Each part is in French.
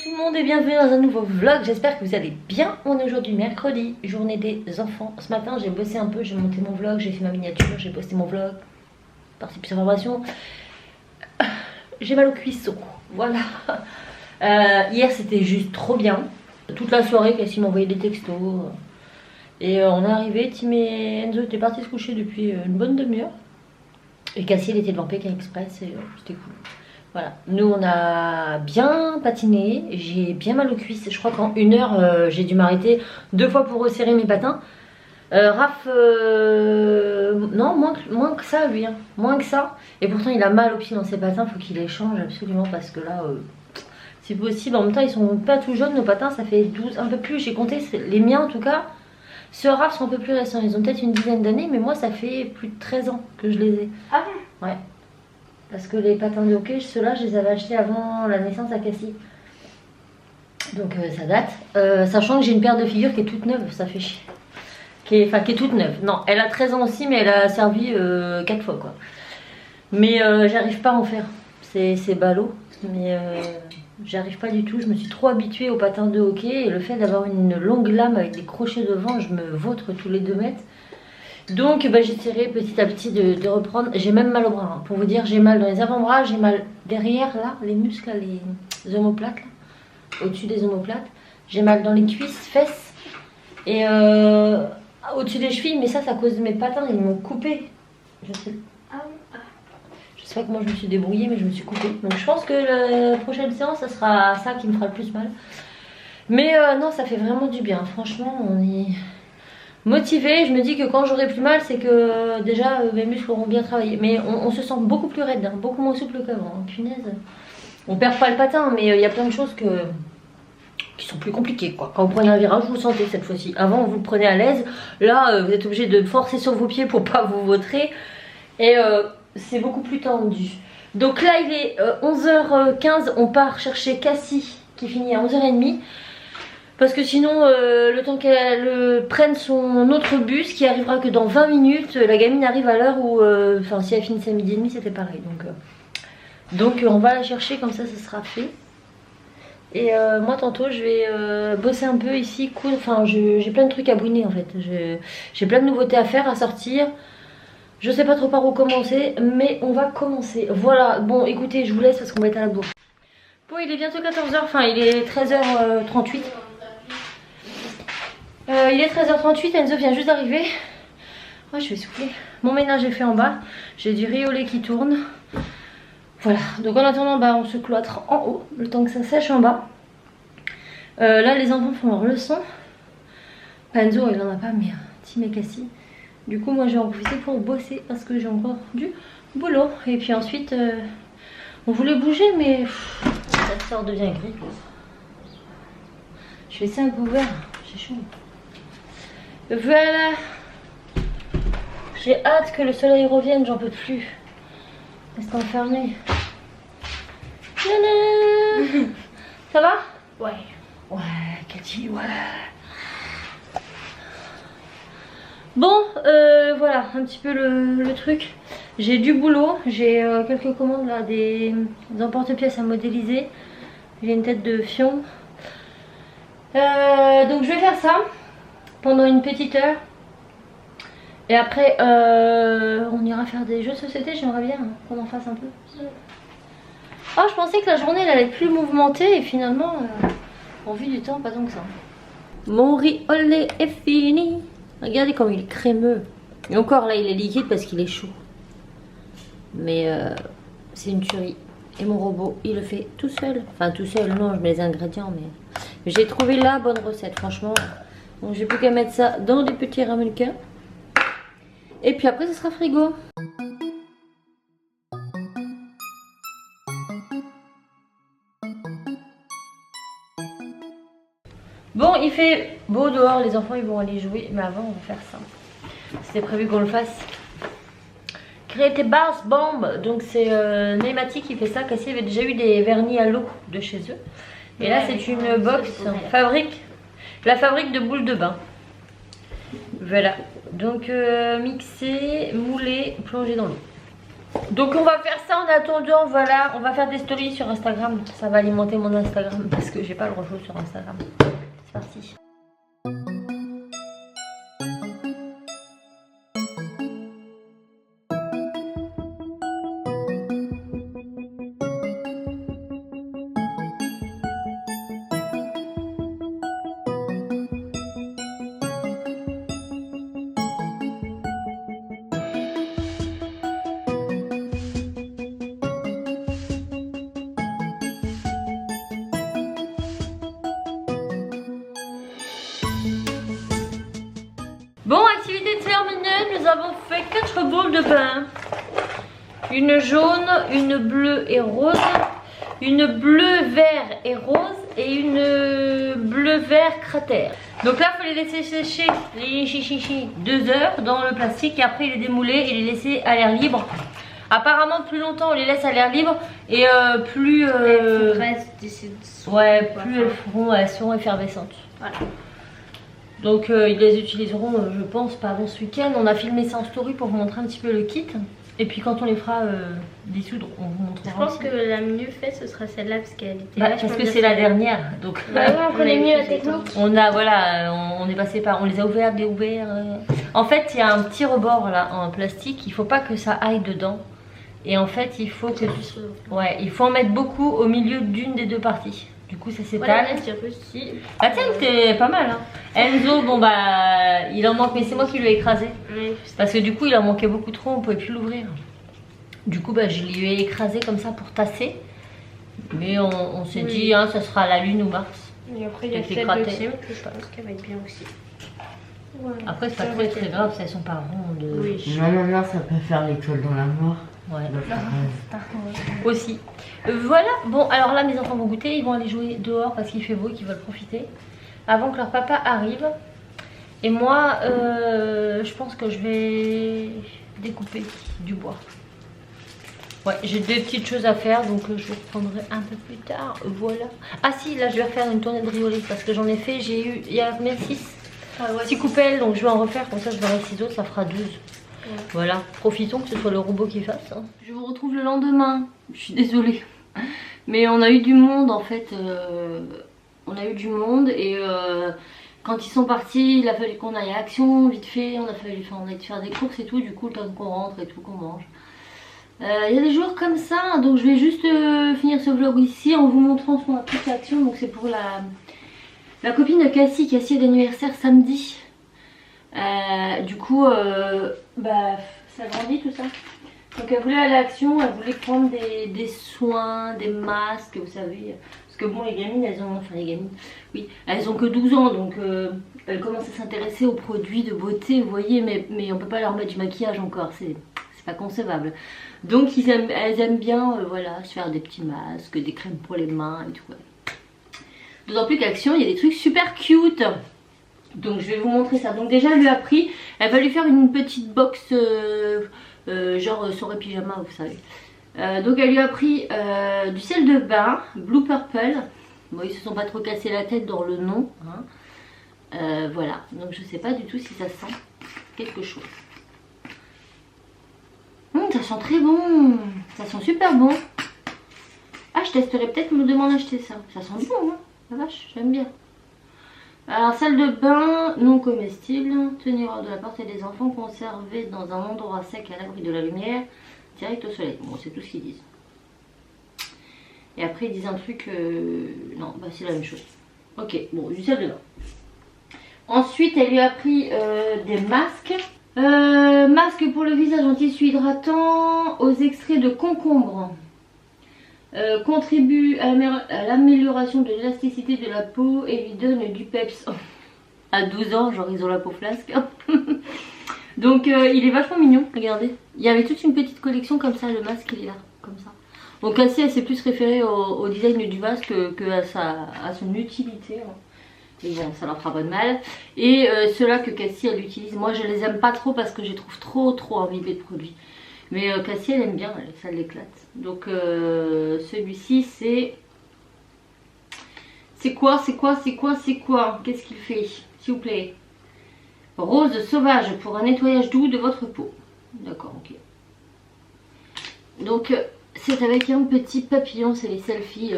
tout le monde et bienvenue dans un nouveau vlog, j'espère que vous allez bien. On est aujourd'hui mercredi, journée des enfants. Ce matin j'ai bossé un peu, j'ai monté mon vlog, j'ai fait ma miniature, j'ai posté mon vlog. Partie plus information. J'ai mal au cuisson, voilà. Hier c'était juste trop bien. Toute la soirée Cassie m'envoyait des textos. Et on est arrivé, Tim et Enzo étaient partis se coucher depuis une bonne demi-heure. Et Cassie elle était devant Pékin Express et c'était cool. Voilà, nous on a bien patiné, j'ai bien mal aux cuisses. Je crois qu'en 1 heure j'ai dû m'arrêter 2 fois pour resserrer mes patins. Raph, non, moins que ça lui, hein. Moins que ça. Et pourtant il a mal aux pieds dans ses patins, faut qu'il les change absolument parce que là, c'est possible. En même temps ils sont pas tout jaunes nos patins, ça fait 12, un peu plus, j'ai compté, les miens en tout cas. Ceux Raph sont un peu plus récents, ils ont peut-être une dizaine d'années, mais moi ça fait plus de 13 ans que je les ai. Ah ouais. Ouais. Parce que les patins de hockey, ceux-là, je les avais achetés avant la naissance à Cassie. Donc ça date. Sachant que j'ai une paire de figures qui est toute neuve, ça fait chier. Qui est toute neuve. Non, elle a 13 ans aussi, mais elle a servi 4 fois quoi. Mais j'arrive pas à en faire. C'est ballot. Mais j'arrive pas du tout. Je me suis trop habituée aux patins de hockey. Et le fait d'avoir une longue lame avec des crochets devant, je me vautre tous les 2 mètres. Donc j'essaierai petit à petit de reprendre. J'ai même mal au bras, hein. Pour vous dire, j'ai mal dans les avant-bras, j'ai mal derrière là, les muscles, là, les omoplates, au-dessus des omoplates. J'ai mal dans les cuisses, fesses et au-dessus des chevilles, mais ça c'est à cause de mes patins, ils m'ont coupé. Je sais pas comment je me suis débrouillée, mais je me suis coupée. Donc je pense que la prochaine séance, ça sera ça qui me fera le plus mal. Mais non, ça fait vraiment du bien, franchement, on est motivée. Je me dis que quand j'aurai plus mal, c'est que déjà mes muscles auront bien travaillé. Mais on se sent beaucoup plus raide, hein, beaucoup moins souple qu'avant. Punaise. On perd pas le patin, mais il y a plein de choses qui sont plus compliquées quoi. Quand vous prenez un virage, vous le sentez cette fois-ci. Avant, vous le prenez à l'aise. Là, vous êtes obligé de forcer sur vos pieds pour pas vous vautrer. Et c'est beaucoup plus tendu. Donc là, il est 11h15. On part chercher Cassie qui finit à 11h30. Parce que sinon, le temps qu'elle prenne son autre bus qui arrivera que dans 20 minutes, la gamine arrive à l'heure où... Enfin, si elle finissait à 12h30, c'était pareil. Donc on va la chercher, comme ça sera fait. Et moi, tantôt, je vais bosser un peu ici, coudre. Enfin, j'ai plein de trucs à bouiner en fait. J'ai plein de nouveautés à faire, à sortir. Je sais pas trop par où commencer, mais on va commencer. Voilà, bon, écoutez, je vous laisse parce qu'on va être à la bourre. Bon, il est bientôt 14h, enfin, il est 13h38. Il est 13h38, Enzo vient juste d'arriver. Oh, je vais souffler. Mon ménage est fait en bas. J'ai du riz au lait qui tourne. Voilà, donc en attendant, bah, on se cloître en haut, le temps que ça sèche en bas. Là, les enfants font leur leçon. Enzo, il en a pas, mais Tim et Cassie. Du coup, moi, je vais en profiter pour bosser parce que j'ai encore du boulot. Et puis ensuite, on voulait bouger, mais ça sort devient gris. Je vais essayer un peu ouvert, c'est chaud. Voilà. J'ai hâte que le soleil revienne, j'en peux plus. Reste enfermé. Ça va? ouais. Ouais, Cathy, ouais. Bon, voilà, un petit peu le truc. J'ai du boulot, j'ai quelques commandes là, des emporte-pièces à modéliser. J'ai une tête de fion. Donc je vais faire ça pendant une petite heure. Et après, on ira faire des jeux de société. J'aimerais bien qu'on en fasse un peu. Oh, je pensais que la journée elle allait être plus mouvementée. Et finalement, en vue du temps, pas tant que ça. Mon riz au lait est fini. Regardez comme il est crémeux. Et encore là, il est liquide parce qu'il est chaud. Mais c'est une tuerie. Et mon robot, il le fait tout seul. Enfin, tout seul, non, je mets les ingrédients. Mais j'ai trouvé la bonne recette, franchement. Donc j'ai plus qu'à mettre ça dans des petits ramequins. Et puis après, ce sera frigo. Bon, il fait beau dehors, les enfants ils vont aller jouer. Mais avant, on va faire ça. C'était prévu qu'on le fasse. Créer tes bases bombes. Donc c'est Neymati qui fait ça. Cassie avait déjà eu des vernis à l'eau de chez eux. Et là, c'est une box la fabrique de boules de bain. Voilà. Donc mixer, mouler, plonger dans l'eau. Donc on va faire ça en attendant, voilà, on va faire des stories sur Instagram. Ça va alimenter mon Instagram parce que j'ai pas grand chose sur Instagram. C'est parti. Bon, activité terminée, nous avons fait 4 boules de pain. Une jaune, une bleue et rose, une bleu, vert et rose et une bleu, vert cratère. Donc là, il faut les laisser sécher les chichichis 2 heures dans le plastique et après les démouler et les laisser à l'air libre. Apparemment, plus longtemps on les laisse à l'air libre et plus... ouais, plus elles seront effervescentes. Voilà. Donc ils les utiliseront je pense pas avant ce week-end. On a filmé ça en story pour vous montrer un petit peu le kit. Et puis quand on les fera dissoudre, on vous montrera. Je pense que la mieux faite ce sera celle-là parce qu'elle était parce que c'est la dernière. Donc on connaît mieux la technique. On a voilà, on est passé par, on les a ouverts, déouverts. En fait il y a un petit rebord là en plastique. Il faut pas que ça aille dedans. Et en fait il faut que il faut en mettre beaucoup au milieu d'une des 2 parties. Du coup ça s'étale. Ah tiens, c'était pas mal hein. Enzo, bon bah il en manque, mais c'est moi qui lui ai écrasé. Parce que du coup il en manquait beaucoup trop, on pouvait plus l'ouvrir. Du coup bah je lui ai écrasé comme ça pour tasser. Mais on s'est dit hein, ça sera la lune ou Mars. Et après il y a celle deuxième que je pense qu'elle va être bien aussi. Ouais. Après c'est pas très grave si elles sont pas rondes. Oui. Non, ça peut faire l'étoile dans la mort. Ouais. Aussi. Voilà, bon alors là mes enfants vont goûter, ils vont aller jouer dehors parce qu'il fait beau et qu'ils veulent profiter avant que leur papa arrive. Et moi je pense que je vais découper du bois. Ouais, j'ai des petites choses à faire donc je vous reprendrai un peu plus tard. Voilà. Ah si, là je vais refaire une tournée de riolet parce que j'en ai fait, j'ai eu, il y a même 6 coupelles donc je vais en refaire, comme ça je verrai 6 autres, ça fera 12. Ouais. Voilà, profitons que ce soit le robot qui fasse. Hein. Je vous retrouve le lendemain, je suis désolée. Mais on a eu du monde en fait, on a eu du monde et quand ils sont partis, il a fallu qu'on aille à Action vite fait, on a faire des courses et tout, du coup le temps qu'on rentre et tout, qu'on mange. Il y a des jours comme ça, donc je vais juste finir ce vlog ici en vous montrant son application. Donc c'est pour la copine de Cassie a d'anniversaire samedi. Du coup, ça grandit tout ça. Donc elle voulait aller à Action, elle voulait prendre des soins, des masques, vous savez. Parce que bon, les gamines, elles ont que 12 ans, donc elles commencent à s'intéresser aux produits de beauté, vous voyez, mais on peut pas leur mettre du maquillage encore, c'est pas concevable. Donc elles aiment bien, voilà, se faire des petits masques, des crèmes pour les mains et tout. Ouais. D'autant plus qu'Action, il y a des trucs super cute. Donc je vais vous montrer ça. Donc déjà elle lui a pris, elle va lui faire une petite box genre soirée pyjama vous savez. Donc elle lui a pris du sel de bain Blue Purple. Bon ils se sont pas trop cassé la tête dans le nom hein. Voilà, donc je sais pas du tout si ça sent quelque chose. Ça sent très bon, ça sent super bon. Ah je testerai peut-être me demander d'acheter ça. Ça sent bon hein, la vache, j'aime bien. Alors salle de bain non comestible, tenir hors de la portée des enfants, conserver dans un endroit sec à l'abri de la lumière, direct au soleil. Bon c'est tout ce qu'ils disent. Et après ils disent un truc, non bah c'est la même chose. Ok, bon du salle de bain. Ensuite elle lui a pris des masques. Masque pour le visage en tissu hydratant aux extraits de concombre. Contribue à l'amélioration de l'élasticité de la peau et lui donne du peps. À 12 ans, genre ils ont la peau flasque. Donc il est vachement mignon, regardez. Il y avait toute une petite collection comme ça, le masque il est là, comme ça. Donc Cassie elle s'est plus référée au design du masque que à son utilité. Hein. Et bon, ça leur fera pas de mal. Et ceux-là que Cassie elle utilise, moi je les aime pas trop parce que je les trouve trop imbibés de produits. Mais Cassie elle aime bien, ça l'éclate. Donc celui-ci c'est quoi? Qu'est-ce qu'il fait? S'il vous plaît. Rose sauvage pour un nettoyage doux de votre peau. D'accord, ok. Donc c'est avec un petit papillon, c'est les selfies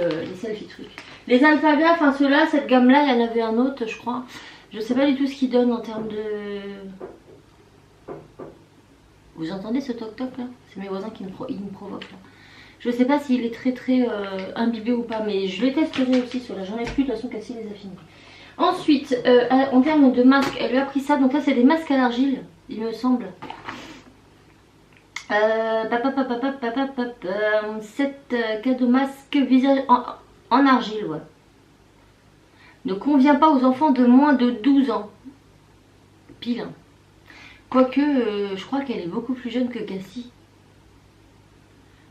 trucs. Les Alpaga, enfin ceux-là, cette gamme-là, il y en avait un autre, je crois. Je sais pas du tout ce qu'ils donnent en termes de... Vous entendez ce toc-toc là? C'est mes voisins qui me provoquent là. Je sais pas s'il est très imbibé ou pas, mais je les testerai aussi sur là. J'en ai plus, de toute façon Cassie les a finis. Ensuite, en termes de masques, elle lui a pris ça. Donc là c'est des masques à l'argile, il me semble. 7 cadeaux masques visage en argile, ouais. Ne convient pas aux enfants de moins de 12 ans. Pile. Hein. Quoique, je crois qu'elle est beaucoup plus jeune que Cassie.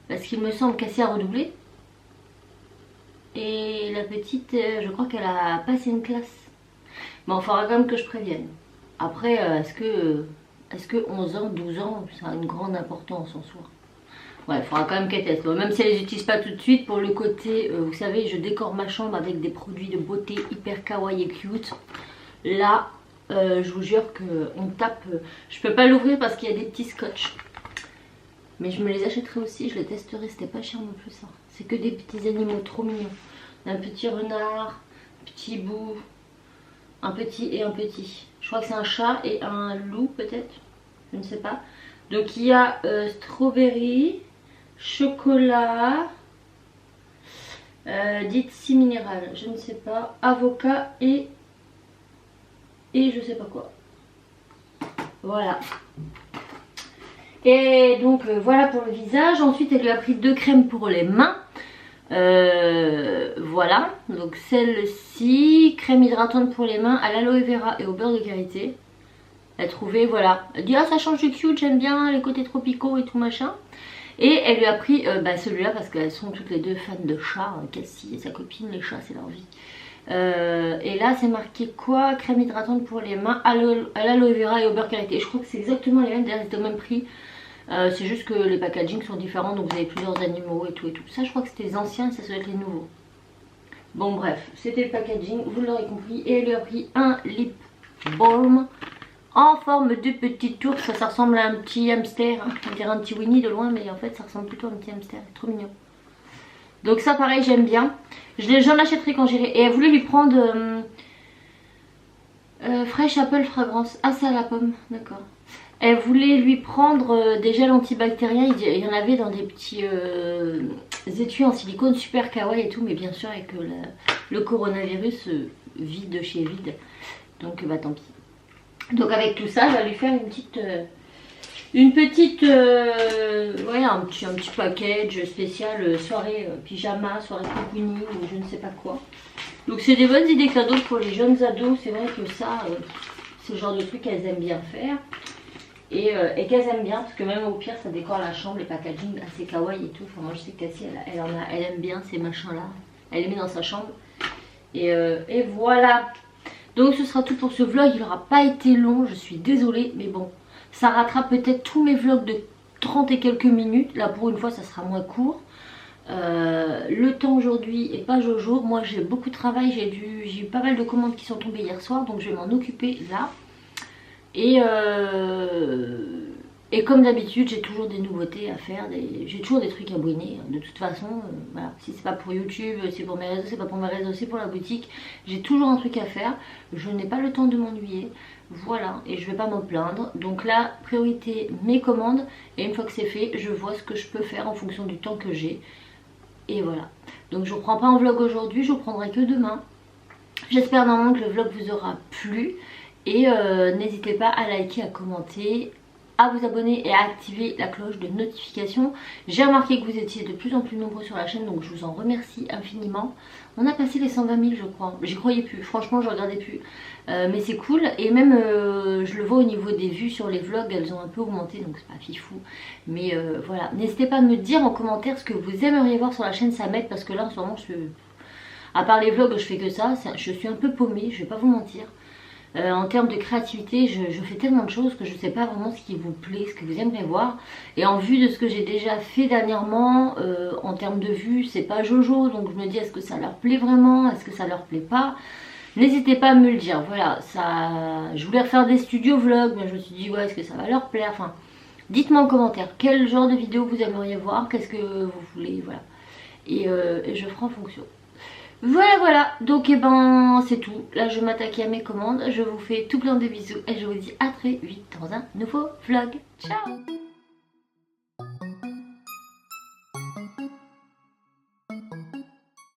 Parce qu'il me semble Cassie a redoublé. Et la petite, je crois qu'elle a passé une classe. Bon, il faudra quand même que je prévienne. Après, est-ce que 11 ans, 12 ans, ça a une grande importance en soi? Ouais, il faudra quand même qu'elle teste. Même si elle les utilise pas tout de suite, pour le côté, vous savez, je décore ma chambre avec des produits de beauté hyper kawaii et cute. Là, je vous jure qu'on tape. Je peux pas l'ouvrir parce qu'il y a des petits scotch. Mais je me les achèterai aussi, je les testerai. C'était pas cher non plus ça. C'est que des petits animaux trop mignons. Un petit renard, un petit bout, un petit et un petit. Je crois que c'est un chat et un loup peut-être. Je ne sais pas. Donc il y a strawberry, chocolat, dites si minéral, je ne sais pas, avocat et je sais pas quoi. Voilà. Et donc voilà pour le visage. Ensuite elle lui a pris 2 crèmes pour les mains. Voilà. Donc celle-ci, crème hydratante pour les mains à l'aloe vera et au beurre de karité. Elle a trouvé, voilà. Elle dit ah ça change de cute, j'aime bien les côtés tropicaux et tout machin. Et elle lui a pris celui-là parce qu'elles sont toutes les deux fans de chats. Cassie et sa copine, les chats c'est leur vie. Et là c'est marqué quoi? Crème hydratante pour les mains à l'aloe vera et au beurre karité. Je crois que c'est exactement les mêmes, d'ailleurs c'est au même prix. C'est juste que les packagings sont différents, donc vous avez plusieurs animaux et tout et tout. Ça je crois que c'était les anciens, ça doit être les nouveaux. Bon bref, c'était le packaging, vous l'aurez compris. Et elle lui a pris un lip balm en forme de petit ours. Ça ressemble à un petit hamster, hein. On dirait un petit Winnie de loin, mais en fait ça ressemble plutôt à un petit hamster, trop mignon. Donc ça pareil j'aime bien. J'en achèterai quand j'irai. Et elle voulait lui prendre Fresh Apple Fragrance. Ah c'est à la pomme, d'accord. Elle voulait lui prendre des gels antibactériens. Il y en avait dans des petits étuis en silicone super kawaii et tout. Mais bien sûr avec le coronavirus vide chez vide. Donc bah tant pis. Donc avec tout ça, je vais lui faire un petit package spécial soirée pyjama, soirée cocooning ou je ne sais pas quoi. Donc c'est des bonnes idées cadeaux pour les jeunes ados. C'est vrai que ça, c'est le genre de truc qu'elles aiment bien faire. Et qu'elles aiment bien, parce que même au pire ça décore la chambre, les packaging assez kawaii et tout. Enfin, moi je sais que Cassie elle aime bien ces machins là. Elle les met dans sa chambre. Et voilà. Donc ce sera tout pour ce vlog, il n'aura pas été long, je suis désolée, mais bon, ça rattrape peut-être tous mes vlogs de 30 et quelques minutes. Là pour une fois ça sera moins court. Le temps aujourd'hui est pas jojo, moi j'ai beaucoup de travail, j'ai eu pas mal de commandes qui sont tombées hier soir, donc je vais m'en occuper là. Et comme d'habitude j'ai toujours des nouveautés à faire, j'ai toujours des trucs à bouiner. De toute façon, voilà. Si c'est pas pour YouTube, c'est pour mes réseaux, c'est pas pour mes réseaux, c'est pour la boutique. J'ai toujours un truc à faire, je n'ai pas le temps de m'ennuyer. Voilà, et je vais pas m'en plaindre. Donc là, priorité mes commandes. Et une fois que c'est fait, je vois ce que je peux faire en fonction du temps que j'ai. Et voilà. Donc je ne reprends pas en vlog aujourd'hui, je ne reprendrai que demain. J'espère normalement que le vlog vous aura plu. Et n'hésitez pas à liker, à commenter, à vous abonner et à activer la cloche de notification. J'ai remarqué que vous étiez de plus en plus nombreux sur la chaîne, donc je vous en remercie infiniment. On a passé les 120 000 je crois, j'y croyais plus, franchement je regardais plus. Mais c'est cool, et même je le vois au niveau des vues sur les vlogs, elles ont un peu augmenté, donc c'est pas fifou. Mais voilà, n'hésitez pas à me dire en commentaire ce que vous aimeriez voir sur la chaîne, ça m'aide parce que là en ce moment, à part les vlogs je fais que ça, je suis un peu paumée, je vais pas vous mentir. En termes de créativité, je fais tellement de choses que je ne sais pas vraiment ce qui vous plaît, ce que vous aimeriez voir. Et en vue de ce que j'ai déjà fait dernièrement, en termes de vues, c'est pas jojo. Donc je me dis, est-ce que ça leur plaît vraiment? Est-ce que ça leur plaît pas? N'hésitez pas à me le dire. Voilà, ça, je voulais refaire des studios vlogs, mais je me suis dit, ouais, est-ce que ça va leur plaire? Enfin, Dites-moi en commentaire quel genre de vidéo vous aimeriez voir, qu'est-ce que vous voulez, voilà. Et je ferai en fonction. Voilà, donc et ben c'est tout. Là je vais m'attaquer à mes commandes. Je vous fais tout plein de bisous et je vous dis à très vite dans un nouveau vlog. Ciao.